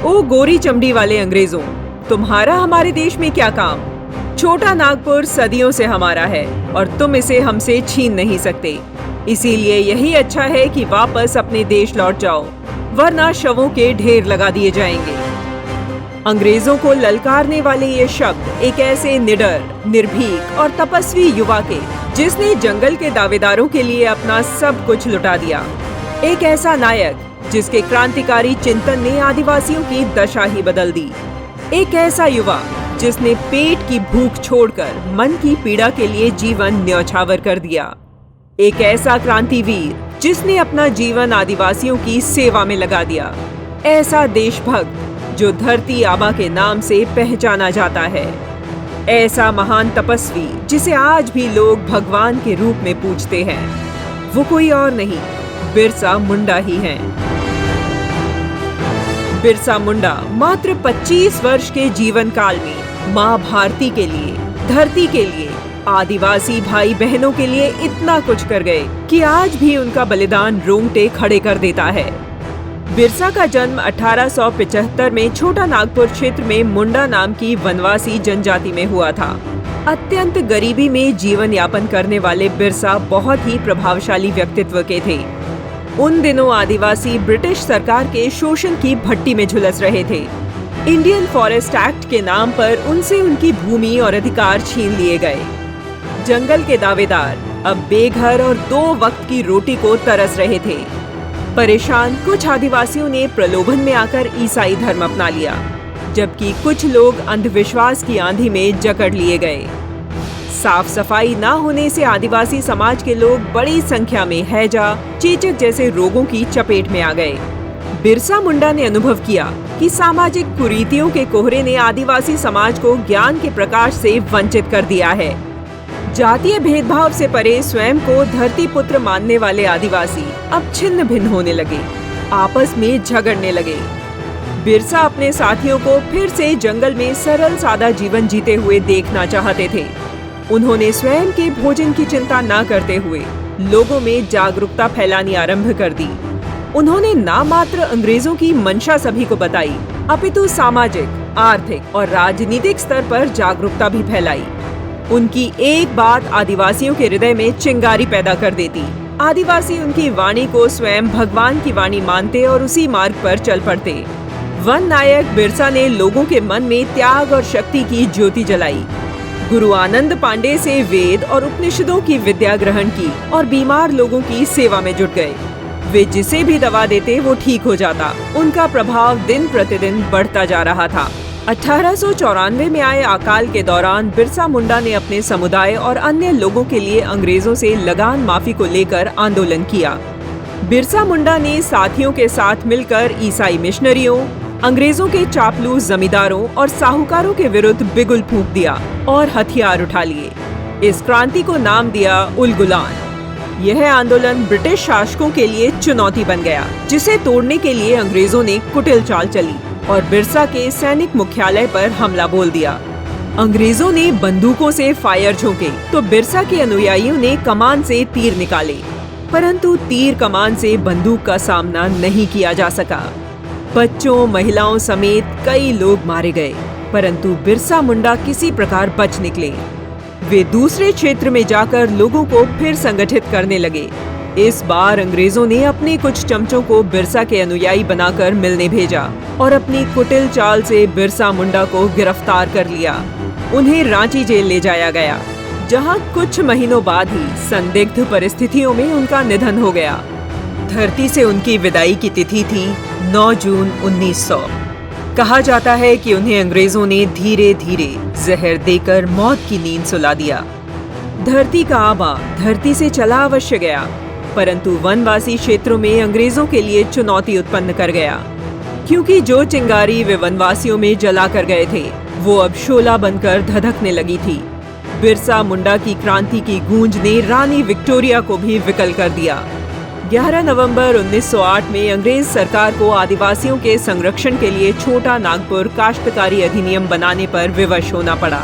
ओ गोरी चमड़ी वाले अंग्रेजों, तुम्हारा हमारे देश में क्या काम? छोटा नागपुर सदियों से हमारा है और तुम इसे हमसे छीन नहीं सकते। इसीलिए यही अच्छा है कि वापस अपने देश लौट जाओ, वरना शवों के ढेर लगा दिए जाएंगे। अंग्रेजों को ललकारने वाले ये शब्द एक ऐसे निडर, निर्भीक और तपस्वी युवा के, जिसने जंगल के दावेदारों के लिए अपना सब कुछ लुटा दिया। एक ऐसा नायक जिसके क्रांतिकारी चिंतन ने आदिवासियों की दशा ही बदल दी। एक ऐसा युवा जिसने पेट की भूख छोड़कर मन की पीड़ा के लिए जीवन न्यौछावर कर दिया। एक ऐसा क्रांतिवीर जिसने अपना जीवन आदिवासियों की सेवा में लगा दिया। ऐसा देशभक्त जो धरती आबा के नाम से पहचाना जाता है। ऐसा महान तपस्वी जिसे आज भी लोग भगवान के रूप में पूजते हैं। वो कोई और नहीं, बिरसा मुंडा ही हैं। बिरसा मुंडा मात्र 25 वर्ष के जीवन काल में मां भारती के लिए, धरती के लिए, आदिवासी भाई बहनों के लिए इतना कुछ कर गए कि आज भी उनका बलिदान रोंगटे खड़े कर देता है। बिरसा का जन्म 1875 में छोटा नागपुर क्षेत्र में मुंडा नाम की वनवासी जनजाति में हुआ था। अत्यंत गरीबी में जीवन यापन करने वाले बिरसा बहुत ही प्रभावशाली व्यक्तित्व के थे। उन दिनों आदिवासी ब्रिटिश सरकार के शोषण की भट्टी में झुलस रहे थे। इंडियन फॉरेस्ट एक्ट के नाम पर उनसे उनकी भूमि और अधिकार छीन लिए गए। जंगल के दावेदार अब बेघर और 2 वक्त की रोटी को तरस रहे थे। परेशान कुछ आदिवासियों ने प्रलोभन में आकर ईसाई धर्म अपना लिया, जबकि कुछ लोग अंधविश्वास की आंधी में जकड़ लिए गए। साफ सफाई न होने से आदिवासी समाज के लोग बड़ी संख्या में हैजा, चेचक जैसे रोगों की चपेट में आ गए। बिरसा मुंडा ने अनुभव किया कि सामाजिक कुरीतियों के कोहरे ने आदिवासी समाज को ज्ञान के प्रकाश से वंचित कर दिया है। जातीय भेदभाव से परे स्वयं को धरती पुत्र मानने वाले आदिवासी अब छिन्न भिन्न होने लगे, आपस में झगड़ने लगे। बिरसा अपने साथियों को फिर से जंगल में सरल सादा जीवन जीते हुए देखना चाहते थे। उन्होंने स्वयं के भोजन की चिंता न करते हुए लोगों में जागरूकता फैलानी आरंभ कर दी। उन्होंने ना मात्र अंग्रेजों की मंशा सभी को बताई, अपितु सामाजिक, आर्थिक और राजनीतिक स्तर पर जागरूकता भी फैलाई। उनकी एक बात आदिवासियों के हृदय में चिंगारी पैदा कर देती। आदिवासी उनकी वाणी को स्वयं भगवान की वाणी मानते और उसी मार्ग पर चल पड़ते। वन नायक बिरसा ने लोगों के मन में त्याग और शक्ति की ज्योति जलाई। गुरु आनंद पांडे से वेद और उपनिषदों की विद्या ग्रहण की और बीमार लोगों की सेवा में जुट गए। वे जिसे भी दवा देते वो ठीक हो जाता। उनका प्रभाव दिन प्रतिदिन बढ़ता जा रहा था। 1894 में आए अकाल के दौरान बिरसा मुंडा ने अपने समुदाय और अन्य लोगों के लिए अंग्रेजों से लगान माफी को लेकर आंदोलन किया। बिरसा मुंडा ने साथियों के साथ मिलकर ईसाई मिशनरियों, अंग्रेजों के चापलूस जमींदारों और साहूकारों के विरुद्ध बिगुल फूंक दिया और हथियार उठा लिए। इस क्रांति को नाम दिया उलगुलान। यह आंदोलन ब्रिटिश शासकों के लिए चुनौती बन गया, जिसे तोड़ने के लिए अंग्रेजों ने कुटिल चाल चली और बिरसा के सैनिक मुख्यालय पर हमला बोल दिया। अंग्रेजों ने बंदूकों से फायर झोंके तो बिरसा के अनुयायियों ने कमान से तीर निकाले, परंतु तीर कमान से बंदूक का सामना नहीं किया जा सका। बच्चों, महिलाओं समेत कई लोग मारे गए, परंतु बिरसा मुंडा किसी प्रकार बच निकले। वे दूसरे क्षेत्र में जाकर लोगों को फिर संगठित करने लगे। इस बार अंग्रेजों ने अपने कुछ चमचों को बिरसा के अनुयायी बनाकर मिलने भेजा और अपनी कुटिल चाल से बिरसा मुंडा को गिरफ्तार कर लिया। उन्हें रांची जेल ले जाया गया, जहां कुछ महीनों बाद ही संदिग्ध परिस्थितियों में उनका निधन हो गया। धरती से उनकी विदाई की तिथि थी 9 जून 1900। कहा जाता है कि उन्हें अंग्रेजों ने धीरे धीरे जहर देकर मौत की नींद सुला दिया। धरती का आबा धरती से चला अवश्य गया, परंतु वनवासी क्षेत्रों में अंग्रेजों के लिए चुनौती उत्पन्न कर गया, क्योंकि जो चिंगारी वे वनवासियों में जला कर गए थे वो अब शोला बनकर धधकने लगी थी। बिरसा मुंडा की क्रांति की गूंज ने रानी विक्टोरिया को भी विकल कर दिया। 11 नवंबर 1908 में अंग्रेज सरकार को आदिवासियों के संरक्षण के लिए छोटा नागपुर काश्तकारी अधिनियम बनाने पर विवश होना पड़ा।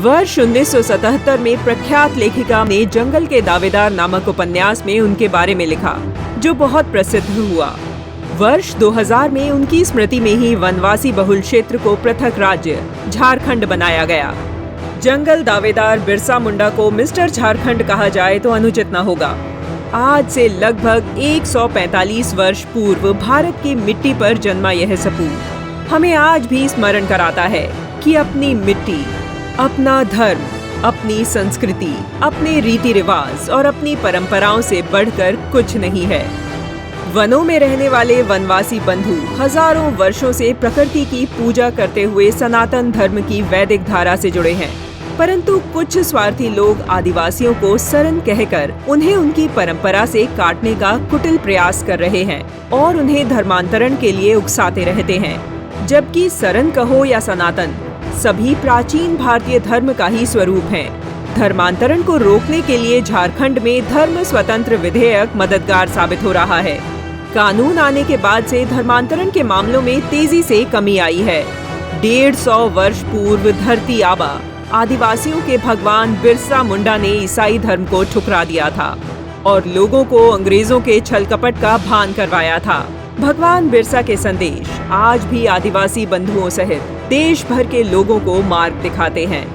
वर्ष 1977 में प्रख्यात लेखिका ने जंगल के दावेदार नामक उपन्यास में उनके बारे में लिखा, जो बहुत प्रसिद्ध हुआ। वर्ष 2000 में उनकी स्मृति में ही वनवासी बहुल क्षेत्र को पृथक राज्य झारखंड बनाया गया। जंगल दावेदार बिरसा मुंडा को मिस्टर झारखंड कहा जाए तो अनुचित न होगा। आज से लगभग 145 वर्ष पूर्व भारत की मिट्टी पर जन्मा यह सपूत हमें आज भी स्मरण कराता है कि अपनी मिट्टी, अपना धर्म, अपनी संस्कृति, अपने रीति रिवाज और अपनी परंपराओं से बढ़कर कुछ नहीं है। वनों में रहने वाले वनवासी बंधु हजारों वर्षों से प्रकृति की पूजा करते हुए सनातन धर्म की वैदिक धारा से जुड़े हैं, परंतु कुछ स्वार्थी लोग आदिवासियों को सरन कहकर उन्हें उनकी परंपरा से काटने का कुटिल प्रयास कर रहे हैं और उन्हें धर्मांतरण के लिए उकसाते रहते हैं। जबकि सरन कहो या सनातन, सभी प्राचीन भारतीय धर्म का ही स्वरूप हैं। धर्मांतरण को रोकने के लिए झारखंड में धर्म स्वतंत्र विधेयक मददगार साबित हो रहा है। कानून आने के बाद से धर्मांतरण के मामलों में तेजी से कमी आई है। 150 वर्ष पूर्व धरती आबा आदिवासियों के भगवान बिरसा मुंडा ने ईसाई धर्म को ठुकरा दिया था और लोगों को अंग्रेजों के छल कपट का भान करवाया था। भगवान बिरसा के संदेश आज भी आदिवासी बंधुओं सहित देश भर के लोगों को मार्ग दिखाते हैं।